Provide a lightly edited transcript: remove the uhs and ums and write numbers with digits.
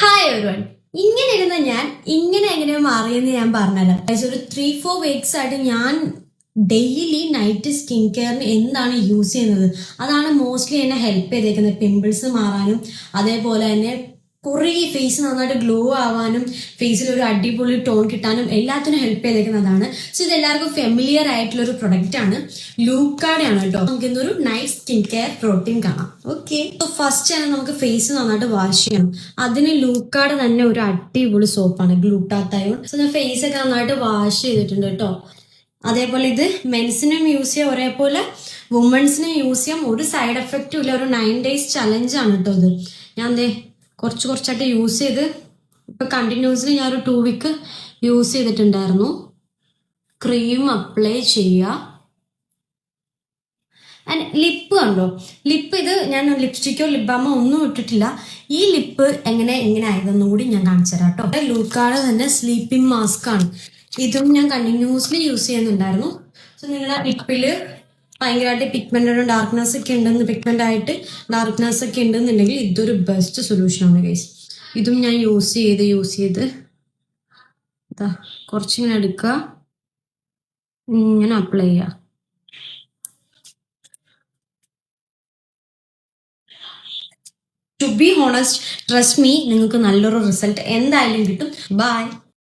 Hi everyone. ഇങ്ങനെ ഇരുന്ന ഞാൻ എങ്ങനെ മാറിയെന്ന് ഞാൻ പറഞ്ഞുതരാം. ഒരു 3-4 വീക്സ് ആയിട്ട് ഞാൻ ഡെയിലി നൈറ്റ് സ്കിൻ കെയറിന് എന്താണ് യൂസ് ചെയ്യുന്നത്, അതാണ് മോസ്റ്റ്ലി എന്നെ ഹെൽപ്പ് ചെയ്തേക്കുന്നത്. പിമ്പിൾസ് മാറാനും അതേപോലെ തന്നെ കുറേ ഫേസ് നന്നായിട്ട് ഗ്ലോ ആവാനും ഫേസിൽ ഒരു അടിപൊളി ടോൺ കിട്ടാനും എല്ലാത്തിനും ഹെൽപ്പ് ചെയ്തേക്കുന്നതാണ്. സോ ഇത് എല്ലാവർക്കും ഫെമിലിയർ ആയിട്ടുള്ള ഒരു പ്രൊഡക്റ്റ് ആണ്. ലൂക്കാടെ ആണ് കേട്ടോ. നമുക്ക് ഇന്നൊരു നൈറ്റ് സ്കിൻ കെയർ പ്രോട്ടീൻ കാണാം. ഓക്കെ, സോ ഫസ്റ്റ് ആണ് നമുക്ക് ഫേസ് നന്നായിട്ട് വാഷ് ചെയ്യണം. അതിന് ലൂക്കാടെ തന്നെ ഒരു അടിപൊളി സോപ്പാണ് ഗ്ലൂട്ടാത്തയോൺ. സോ ഞാൻ ഫേസ് ഒക്കെ നന്നായിട്ട് വാഷ് ചെയ്തിട്ടുണ്ട് കേട്ടോ. അതേപോലെ ഇത് മെൻസിനും യൂസ് ചെയ്യാം, ഒരേപോലെ വുമൻസിനും യൂസ് ചെയ്യാം. ഒരു സൈഡ് എഫക്റ്റും ഇല്ല. ഒരു 9 days ചലഞ്ച് ആണ് കേട്ടോ ഇത്. ഞാൻ കുറച്ചായിട്ട് യൂസ് ചെയ്ത് ഇപ്പൊ കണ്ടിന്യൂസ്ലി ഞാൻ ഒരു 2 week യൂസ് ചെയ്തിട്ടുണ്ടായിരുന്നു. ക്രീം അപ്ലൈ ചെയ്യുക. ആൻഡ് ലിപ്പ് കണ്ടോ, ലിപ്പ് ഇത് ഞാൻ ലിപ്സ്റ്റിക്കോ ലിപ് ബാമോ ഒന്നും ഇട്ടിട്ടില്ല. ഈ ലിപ്പ് എങ്ങനെ ആയതെന്നും കൂടി ഞാൻ കാണിച്ചു തരാം കേട്ടോ. ലൂക്കാടെ തന്നെ സ്ലീപ്പിംഗ് മാസ്ക് ആണ്. ഇതും ഞാൻ കണ്ടിന്യൂസ്ലി യൂസ് ചെയ്യുന്നുണ്ടായിരുന്നു. സോ നിങ്ങളുടെ ലിപ്പില് ഭയങ്കരമായിട്ട് പിഗ്മെന്റ് ഡാർക്ക്നെസ് ഒക്കെ ഉണ്ടെന്ന് പിഗ്മെന്റ് ആയിട്ട് ഡാർക്ക്നെസ് ഒക്കെ ഉണ്ടെന്നുണ്ടെങ്കിൽ ഇതൊരു ബെസ്റ്റ് സൊല്യൂഷൻ ആണ് ഗൈസ്. ഇതും ഞാൻ യൂസ് ചെയ്ത് കുറച്ചിങ്ങനെ എടുക്കുക, ഇങ്ങനെ അപ്ലൈ ചെയ്യുക. To be honest, trust me, നിങ്ങൾക്ക് നല്ലൊരു റിസൾട്ട് എന്തായാലും കിട്ടും. ബൈ.